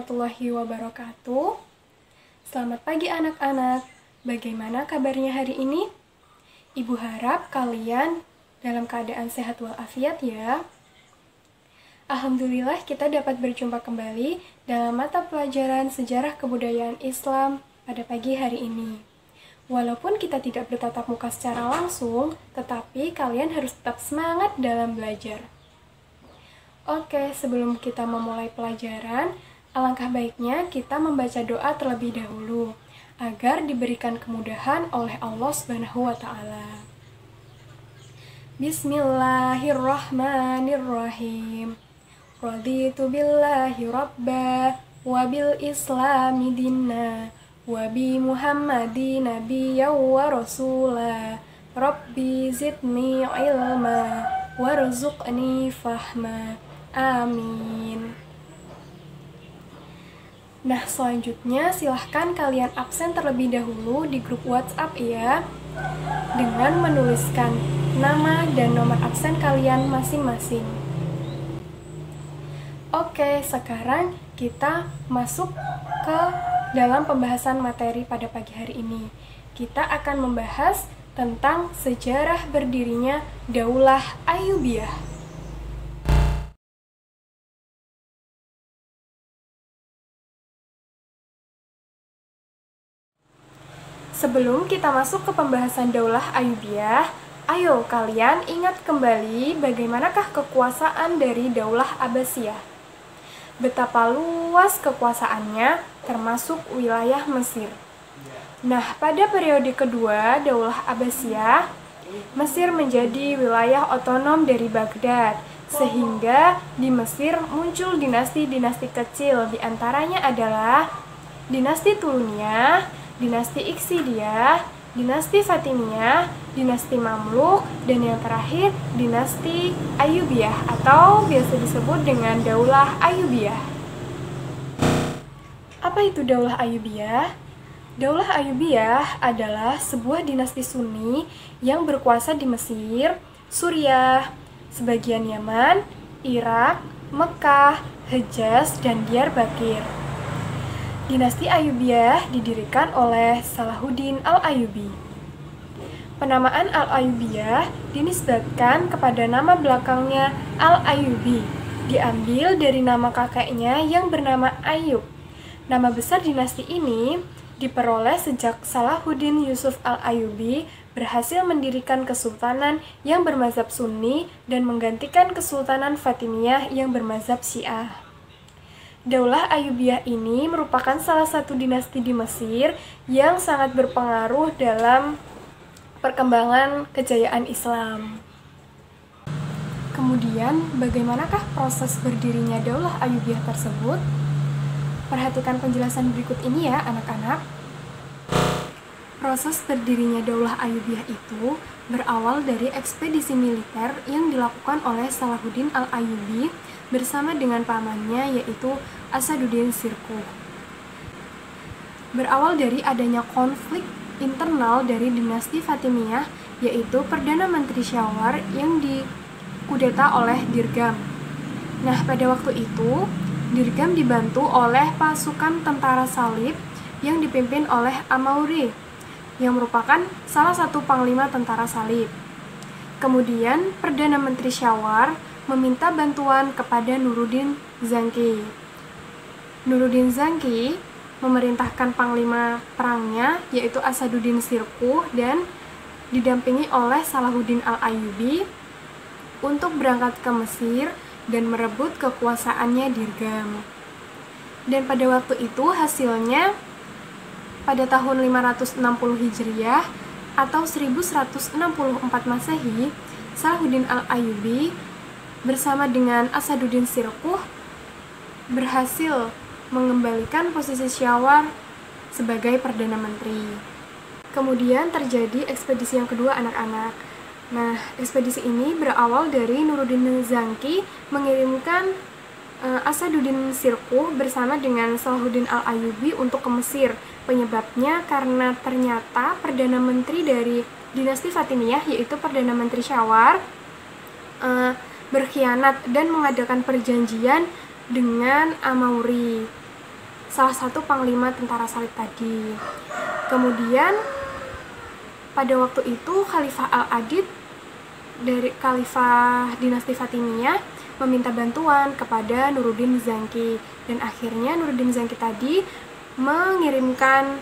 warahmatullahi wabarakatuh. Selamat pagi anak-anak. Bagaimana kabarnya hari ini? Ibu harap kalian dalam keadaan sehat walafiat ya. Alhamdulillah kita dapat berjumpa kembali dalam mata pelajaran Sejarah Kebudayaan Islam pada pagi hari ini. Walaupun kita tidak bertatap muka secara langsung, tetapi kalian harus tetap semangat dalam belajar. Oke, sebelum kita memulai pelajaran, alangkah baiknya kita membaca doa terlebih dahulu, agar diberikan kemudahan oleh Allah Subhanahu wa Ta'ala. Bismillahirrahmanirrahim. Raditu billahi rabba, wabil islami dinna, wabi muhammadi nabiyya wa rasula, rabbi zidni ilma, warzuqni fahma. Amin. Nah, selanjutnya silahkan kalian absen terlebih dahulu di grup WhatsApp ya, dengan menuliskan nama dan nomor absen kalian masing-masing. Oke, sekarang kita masuk ke dalam pembahasan materi pada pagi hari ini. Kita akan membahas tentang sejarah berdirinya Daulah Ayyubiyah. Sebelum kita masuk ke pembahasan Daulah Ayyubiyah, ayo kalian ingat kembali bagaimanakah kekuasaan dari Daulah Abbasiyah. Betapa luas kekuasaannya termasuk wilayah Mesir. Nah, pada periode kedua Daulah Abbasiyah, Mesir menjadi wilayah otonom dari Baghdad, sehingga di Mesir muncul dinasti-dinasti kecil, diantaranya adalah dinasti Tuluniyah, dinasti Iksidiyah, dinasti Fatimiyah, dinasti Mamluk, dan yang terakhir dinasti Ayyubiyah atau biasa disebut dengan Daulah Ayyubiyah. Apa itu Daulah Ayyubiyah? Daulah Ayyubiyah adalah sebuah dinasti Sunni yang berkuasa di Mesir, Suriah, sebagian Yaman, Irak, Mekah, Hejaz, dan Diyarbakir. Dinasti Ayyubiyah didirikan oleh Salahuddin Al-Ayyubi. Penamaan Al-Ayyubiyah dinisbatkan kepada nama belakangnya Al-Ayyubi, diambil dari nama kakeknya yang bernama Ayyub. Nama besar dinasti ini diperoleh sejak Salahuddin Yusuf Al-Ayyubi berhasil mendirikan kesultanan yang bermazhab Sunni dan menggantikan kesultanan Fatimiyah yang bermazhab Syiah. Daulah Ayyubiyah ini merupakan salah satu dinasti di Mesir yang sangat berpengaruh dalam perkembangan kejayaan Islam. Kemudian, bagaimanakah proses berdirinya Daulah Ayyubiyah tersebut? Perhatikan penjelasan berikut ini ya, anak-anak. Proses berdirinya Daulah Ayyubiyah itu berawal dari ekspedisi militer yang dilakukan oleh Salahuddin Al-Ayyubi bersama dengan pamannya yaitu Asaduddin Sirkuh. Berawal dari adanya konflik internal dari dinasti Fatimiyah, yaitu Perdana Menteri Syawar yang dikudeta oleh Dirgham. Nah, pada waktu itu, Dirgham dibantu oleh pasukan tentara salib yang dipimpin oleh Amauri, yang merupakan salah satu panglima tentara salib. Kemudian, Perdana Menteri Syawar meminta bantuan kepada Nuruddin Zanki. Nuruddin Zanki memerintahkan panglima perangnya, yaitu Asaduddin Sirkuh, dan didampingi oleh Salahuddin Al-Ayyubi untuk berangkat ke Mesir dan merebut kekuasaannya Dirgham. Dan pada waktu itu hasilnya pada tahun 560 Hijriah atau 1164 Masehi, Salahuddin Al-Ayyubi bersama dengan Asaduddin Sirkuh berhasil mengembalikan posisi Syawar sebagai Perdana Menteri. Kemudian terjadi ekspedisi yang kedua, anak-anak. Nah, ekspedisi ini berawal dari Nuruddin Zanki mengirimkan Asaduddin Sirkuh bersama dengan Salahuddin Al-Ayyubi untuk ke Mesir. Penyebabnya karena ternyata Perdana Menteri dari dinasti Fatimiyah, yaitu Perdana Menteri Syawar, berkhianat dan mengadakan perjanjian dengan Amauri. salah satu panglima tentara salib tadi. Kemudian pada waktu itu Khalifah Al-Adid dari Khalifah dinasti Fatimiyah meminta bantuan kepada Nuruddin Zanki, dan akhirnya Nuruddin Zanki tadi mengirimkan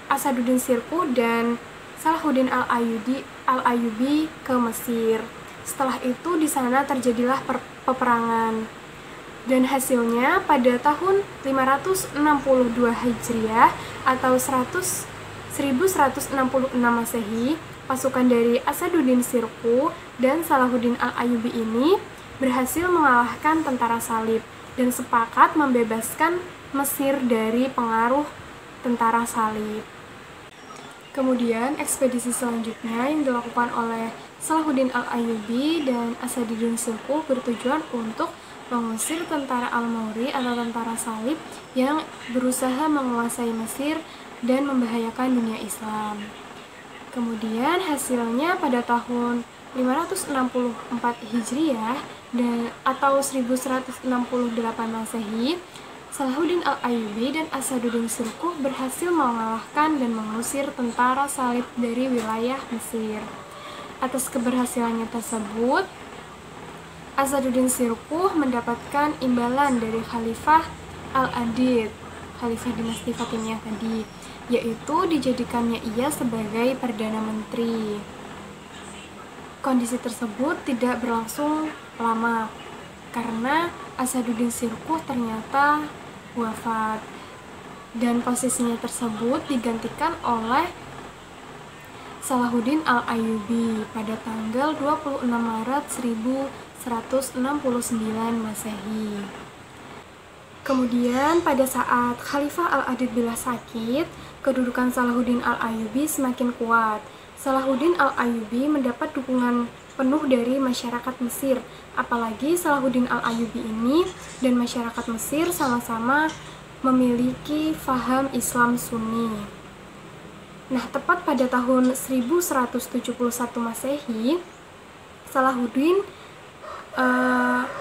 Asaduddin Sirkuh dan Salahuddin Al-Ayyubi ke Mesir. Setelah itu di sana terjadilah peperangan, dan hasilnya pada tahun 562 Hijriah atau 1166 Masehi, pasukan dari Asaduddin Sirkuh dan Salahuddin Al-Ayyubi ini berhasil mengalahkan tentara salib dan sepakat membebaskan Mesir dari pengaruh tentara salib. Kemudian ekspedisi selanjutnya yang dilakukan oleh Salahuddin Al-Ayyubi dan Asaduddin Sirkuh bertujuan untuk mengusir tentara Al-Mauri atau tentara salib yang berusaha menguasai Mesir dan membahayakan dunia Islam. Kemudian hasilnya pada tahun 564 Hijriah atau 1168 Masehi, Salahuddin Al-Ayyubi dan Asaduddin Sirkuh berhasil mengalahkan dan mengusir tentara salib dari wilayah Mesir. Atas keberhasilannya tersebut, Asaduddin Sirkuh mendapatkan imbalan dari Khalifah Al-Adid, Khalifah dinasti Fatimiyah tadi, yaitu dijadikannya ia sebagai Perdana Menteri. Kondisi tersebut tidak berlangsung lama, karena Asaduddin Sirkuh ternyata wafat, dan posisinya tersebut digantikan oleh Salahuddin Al-Ayyubi pada tanggal 26 Maret 1169 Masehi. Kemudian pada saat Khalifah Al-Adid bila sakit, kedudukan Salahuddin Al-Ayyubi semakin kuat. Salahuddin Al-Ayyubi mendapat dukungan penuh dari masyarakat Mesir, apalagi Salahuddin Al-Ayyubi ini dan masyarakat Mesir sama-sama memiliki faham Islam Sunni. Nah, tepat pada tahun 1171 Masehi, Salahuddin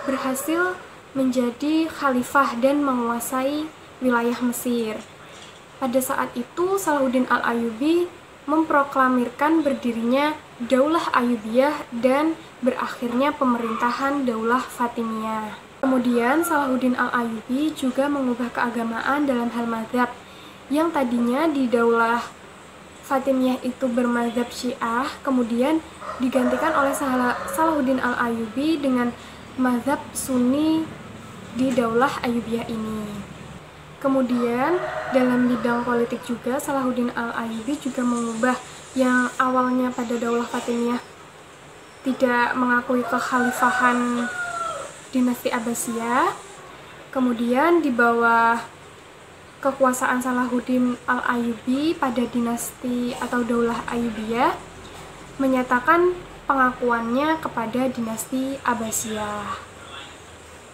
berhasil menjadi khalifah dan menguasai wilayah Mesir. Pada saat itu, Salahuddin Al-Ayyubi memproklamirkan berdirinya Daulah Ayyubiyah dan berakhirnya pemerintahan Daulah Fatimiyah. Kemudian Salahuddin Al-Ayyubi juga mengubah keagamaan dalam hal mazhab, yang tadinya di Daulah Fatimiyah itu bermazhab Syiah, kemudian digantikan oleh Salahuddin Al-Ayyubi dengan mazhab Sunni di Daulah Ayyubiyah ini. Kemudian dalam bidang politik juga Salahuddin Al-Ayyubi juga mengubah yang awalnya pada Daulah Fatimiyah tidak mengakui kekhalifahan dinasti Abbasiyah, kemudian di bawah kekuasaan Salahuddin Al-Ayyubi pada dinasti atau Daulah Ayyubiyah menyatakan pengakuannya kepada dinasti Abbasiyah.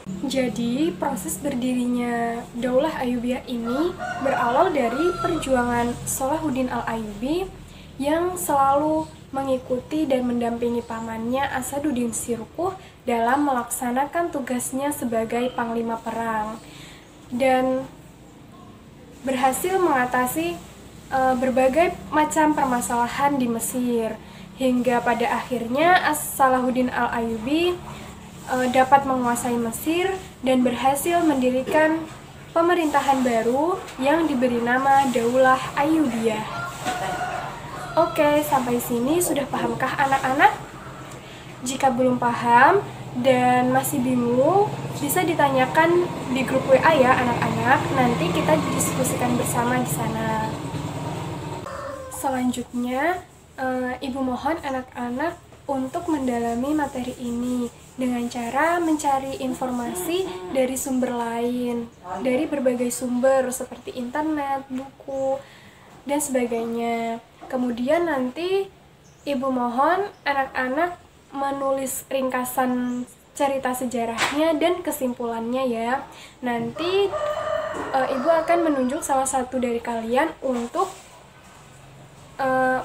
Jadi, proses berdirinya Daulah Ayyubiyah ini berawal dari perjuangan Salahuddin Al-Ayyubi yang selalu mengikuti dan mendampingi pamannya Asaduddin Sirkuh dalam melaksanakan tugasnya sebagai panglima perang, dan berhasil mengatasi berbagai macam permasalahan di Mesir, hingga pada akhirnya Salahuddin Al-Ayyubi dapat menguasai Mesir dan berhasil mendirikan pemerintahan baru yang diberi nama Daulah Ayyubiyah. Oke, sampai sini sudah pahamkah anak-anak? Jika belum paham dan masih bingung, bisa ditanyakan di grup WA ya anak-anak, nanti kita didiskusikan bersama di sana. Selanjutnya, Ibu mohon anak-anak untuk mendalami materi ini dengan cara mencari informasi dari sumber lain, dari berbagai sumber seperti internet, buku, dan sebagainya. Kemudian nanti Ibu mohon anak-anak menulis ringkasan cerita sejarahnya dan kesimpulannya ya. Nanti Ibu akan menunjuk salah satu dari kalian untuk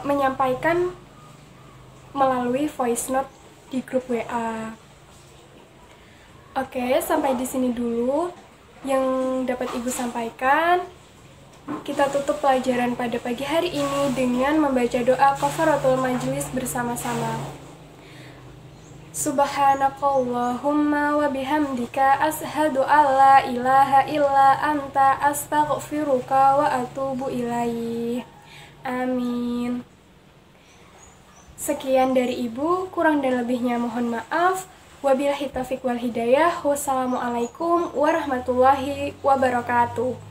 menyampaikan melalui voice note di grup WA. Oke, sampai di sini dulu. yang dapat Ibu sampaikan. Kita tutup pelajaran pada pagi hari ini dengan membaca doa kafaratul majelis bersama-sama. Subhanakallahumma wa bihamdika ashhadu alla ilaha illa anta astaghfiruka wa atubu ilaih. Amin. Sekian dari Ibu, kurang dan lebihnya mohon maaf. Wabillahi taufiq wal hidayah. Wassalamualaikum warahmatullahi wabarakatuh.